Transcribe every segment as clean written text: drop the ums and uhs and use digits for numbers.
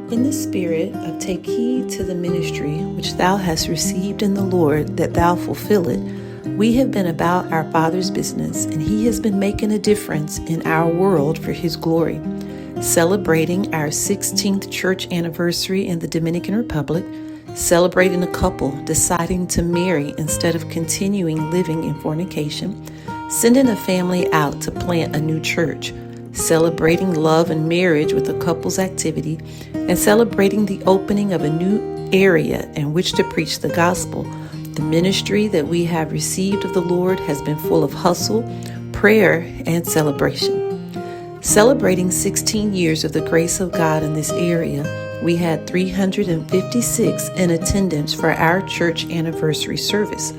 In the spirit of take heed to the ministry which thou hast received in the Lord, that thou fulfill it, we have been about our Father's business, and He has been making a difference in our world for His glory. Celebrating our 16th church anniversary in the Dominican Republic, celebrating a couple deciding to marry instead of continuing living in fornication, sending a family out to plant a new church, celebrating love and marriage with a couple's activity, and celebrating the opening of a new area in which to preach the gospel. The ministry that we have received of the Lord has been full of hustle, prayer, and celebration. Celebrating 16 years of the grace of God in this area, we had 356 in attendance for our church anniversary service.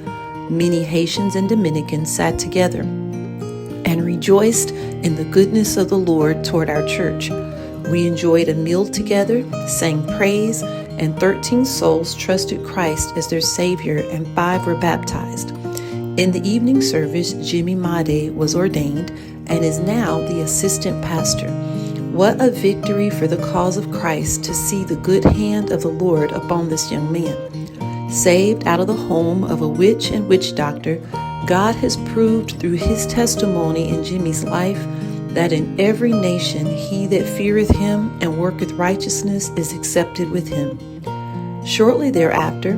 Many Haitians and Dominicans sat together and rejoiced in the goodness of the Lord toward our church. We enjoyed a meal together, sang praise, and 13 souls trusted Christ as their Savior, and 5 were baptized. In the evening service, Jimmy Made was ordained and is now the assistant pastor. What a victory for the cause of Christ to see the good hand of the Lord upon this young man. Saved out of the home of a witch and witch doctor, God has proved through his testimony in Jimmy's life that in every nation he that feareth him and worketh righteousness is accepted with him. Shortly thereafter,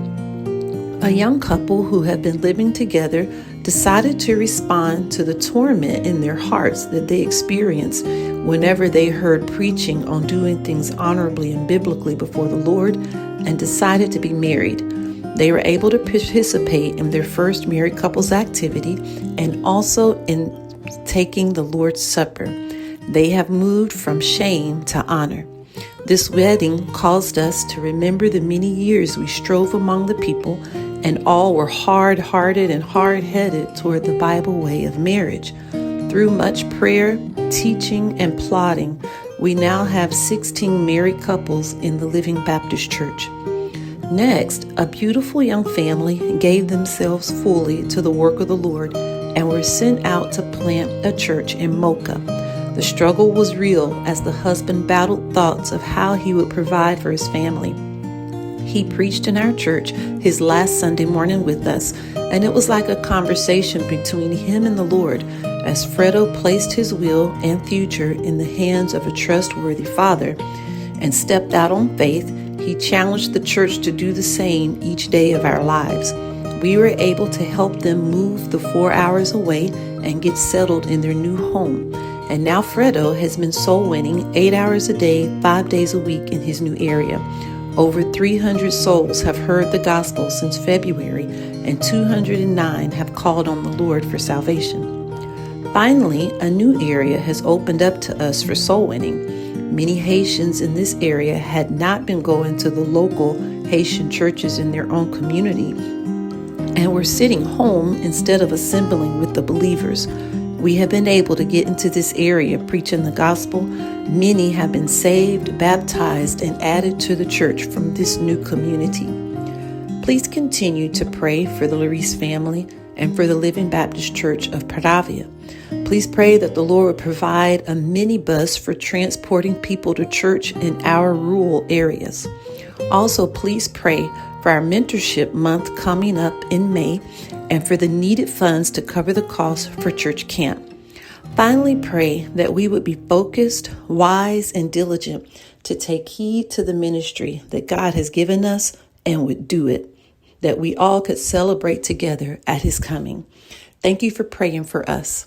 a young couple who had been living together decided to respond to the torment in their hearts that they experienced whenever they heard preaching on doing things honorably and biblically before the Lord, and decided to be married. They were able to participate in their first married couples activity and also in taking the Lord's Supper. They have moved from shame to honor. This wedding caused us to remember the many years we strove among the people, and all were hard-hearted and hard-headed toward the Bible way of marriage. Through much prayer, teaching, and plotting, we now have 16 married couples in the Living Baptist Church. Next, a beautiful young family gave themselves fully to the work of the Lord and were sent out to plant a church in Mocha. The struggle was real as the husband battled thoughts of how he would provide for his family. He preached in our church his last Sunday morning with us, and it was like a conversation between him and the Lord as Fredo placed his will and future in the hands of a trustworthy father and stepped out on faith. He challenged the church to do the same each day of our lives. We were able to help them move the 4 hours away and get settled in their new home. And now Fredo has been soul winning 8 hours a day, 5 days a week in his new area. Over 300 souls have heard the gospel since February, and 209 have called on the Lord for salvation. Finally, a new area has opened up to us for soul winning. Many Haitians in this area had not been going to the local Haitian churches in their own community and were sitting home instead of assembling with the believers. We have been able to get into this area preaching the gospel. Many have been saved, baptized, and added to the church from this new community. Please continue to pray for the Larice family and for the Living Baptist Church of Paravia. Please pray that the Lord would provide a minibus for transporting people to church in our rural areas. Also, please pray for our mentorship month coming up in May and for the needed funds to cover the cost for church camp. Finally, pray that we would be focused, wise, and diligent to take heed to the ministry that God has given us and would do it, that we all could celebrate together at His coming. Thank you for praying for us.